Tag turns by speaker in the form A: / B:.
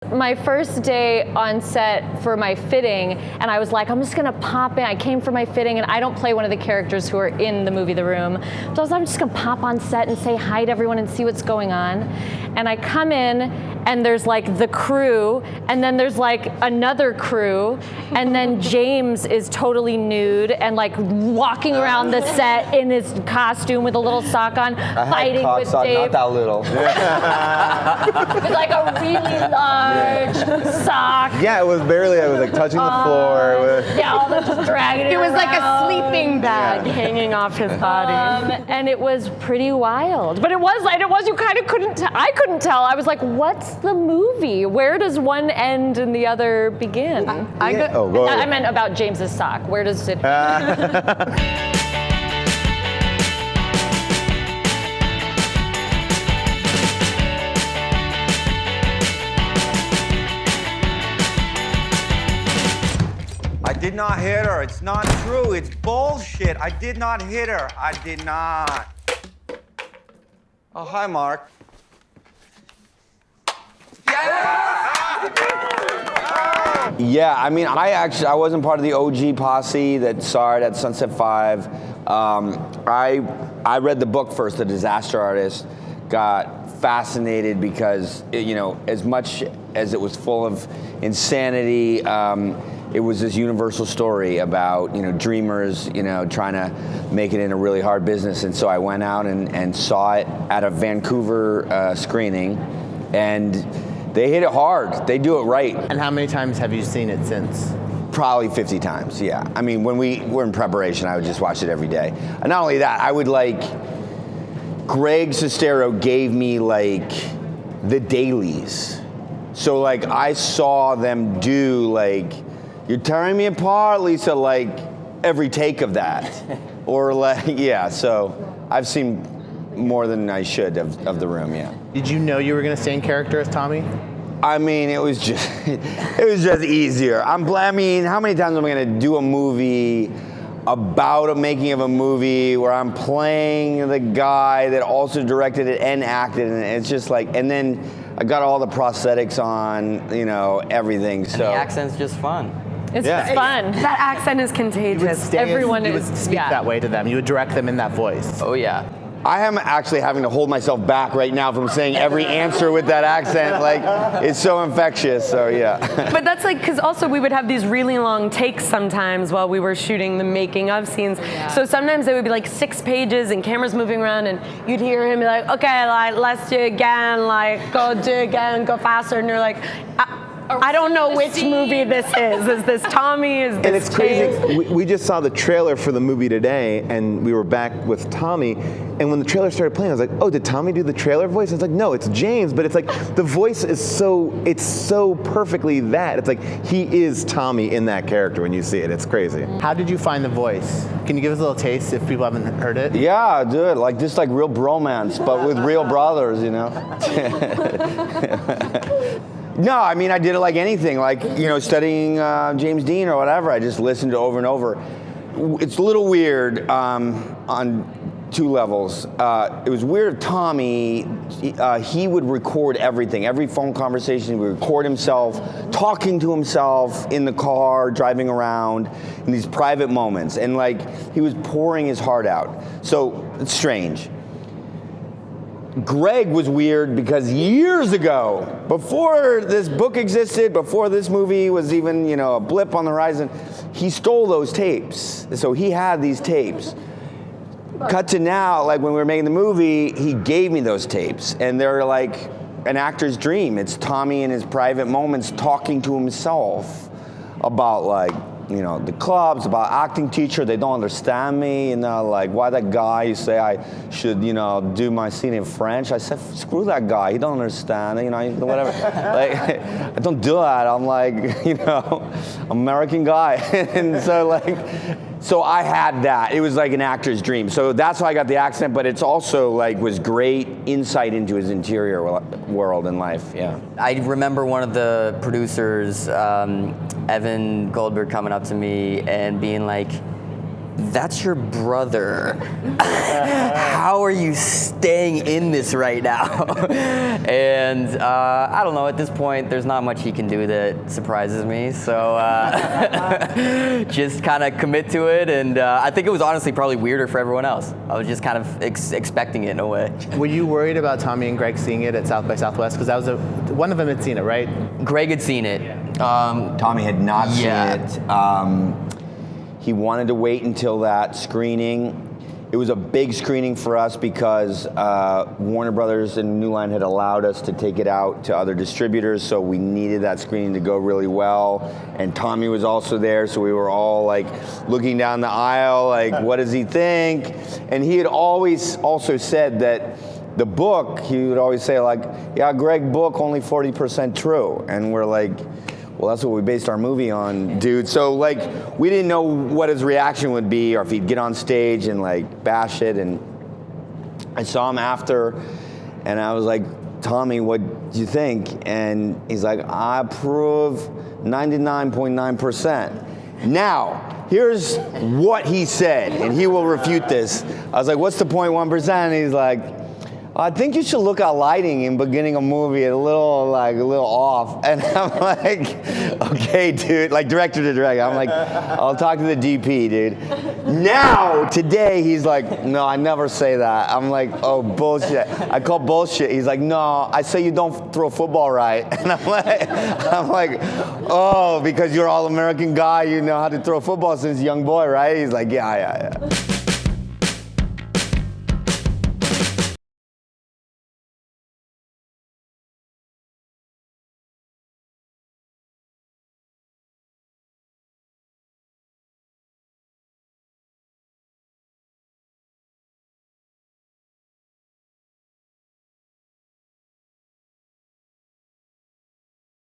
A: My first day on set for my fitting, and I was like, I'm just gonna pop in. I came for my fitting, and I don't play one of the characters who are in the movie The Room. So I'm just gonna pop on set and say hi to everyone and see what's going on. And I come in, and there's like the crew, and then there's like another crew, and then James is totally nude and like walking around the set in his costume with a little sock on, fighting with
B: sock,
A: Dave.
B: not that little.
A: With like a really large sock.
C: Yeah, it was barely. I was like touching the floor.
A: Yeah, all the just dragging it.
D: It was like a
A: around.
D: sleeping bag hanging off his body.
A: And it was pretty wild. But it was. You kind of couldn't. I couldn't tell. I was like, what's the movie? Where does one end and the other begin?
C: Go ahead.
A: I meant about James's sock. Where does it?
E: I did not hit her. It's not true. It's bullshit. I did not hit her. I did not. Oh, hi, Mark.
B: Yeah, I mean, I wasn't part of the OG posse that saw it at Sunset 5. I read the book first, The Disaster Artist, got fascinated because, as much as it was full of insanity, it was this universal story about, dreamers, trying to make it in a really hard business. And so I went out and saw it at a Vancouver screening, and they hit it hard. They do it right.
F: And how many times have you seen it since?
B: Probably 50 times, yeah. I mean, when we were in preparation, I would just watch it every day. And not only that, I would Greg Sestero gave me the dailies. So I saw them do you're tearing me apart, Lisa, every take of that. Or so I've seen more than I should of The Room, yeah.
F: Did you know you were going to stay in character as Tommy?
B: I mean, it was just easier. How many times am I going to do a movie about a making of a movie where I'm playing the guy that also directed it and acted, and it's just and then I got all the prosthetics on, everything. So
G: and the accent's just fun.
A: It's fun.
D: That accent is contagious.
A: Everyone
F: you would speak that way to them. You would direct them in that voice.
G: Oh yeah.
B: I am actually having to hold myself back right now from saying every answer with that accent. It's so infectious, so yeah.
D: But that's because also we would have these really long takes sometimes while we were shooting the making of scenes. Yeah. So sometimes it would be 6 pages and cameras moving around, and you'd hear him be okay, let's do it again, go do it again, go faster, and you're like, I don't know which movie this is. Is this Tommy? Is this
C: And it's crazy. We just saw the trailer for the movie today, and we were back with Tommy. And when the trailer started playing, I was like, "Oh, did Tommy do the trailer voice?" It's no, it's James. But it's the voice is so perfectly that. It's he is Tommy in that character when you see it. It's crazy.
F: How did you find the voice? Can you give us a little taste if people haven't heard it?
B: Yeah, do it. Real bromance, but with real brothers, No, I mean, I did it like anything, studying James Dean or whatever. I just listened to it over and over. It's a little weird on 2 levels. It was weird of Tommy. He would record everything. Every phone conversation, he would record himself, talking to himself in the car, driving around, in these private moments. And he was pouring his heart out. So it's strange. Greg was weird because years ago, before this book existed, before this movie was even, a blip on the horizon, he stole those tapes. So he had these tapes. Cut to now, when we were making the movie, he gave me those tapes. And they're an actor's dream. It's Tommy in his private moments talking to himself about the clubs, about acting teacher. They don't understand me, why that guy say I should, do my scene in French. I said, screw that guy, he don't understand, whatever. I don't do that. I'm American guy. And so I had that. It was an actor's dream. So that's how I got the accent, but it's also was great insight into his interior world and life, yeah.
G: I remember one of the producers, Evan Goldberg, coming up to me and being that's your brother. How are you staying in this right now? And I don't know, at this point, there's not much he can do that surprises me. So just kind of commit to it. And I think it was honestly probably weirder for everyone else. I was just kind of expecting it in a way.
F: Were you worried about Tommy and Greg seeing it at South by Southwest? Because that was one of them had seen it, right?
G: Greg had seen it.
B: Tommy had not
G: Yeah.
B: seen it. He wanted to wait until that screening. It was a big screening for us because Warner Brothers and New Line had allowed us to take it out to other distributors, so we needed that screening to go really well. And Tommy was also there, so we were all like looking down the aisle, like, what does he think? And he had always also said that the book, he would always say like, yeah, Greg, book only 40% true. And we're like, well, that's what we based our movie on, dude. So like, we didn't know what his reaction would be or if he'd get on stage and like bash it. And I saw him after and I was like, Tommy, what'd you think? And he's like, I approve 99.9%. Now, here's what he said, and he will refute this. I was like, what's the 0.1%? And he's like, I think you should look at lighting in beginning a movie a little off. And I'm like, okay, dude, like director to director. I'm like, I'll talk to the DP, dude. Now, today, he's like, no, I never say that. I'm like, oh, bullshit. I call bullshit. He's like, no, I say you don't throw football right. And I'm like, oh, because you're all American guy, you know how to throw football since a young boy, right? He's like, yeah.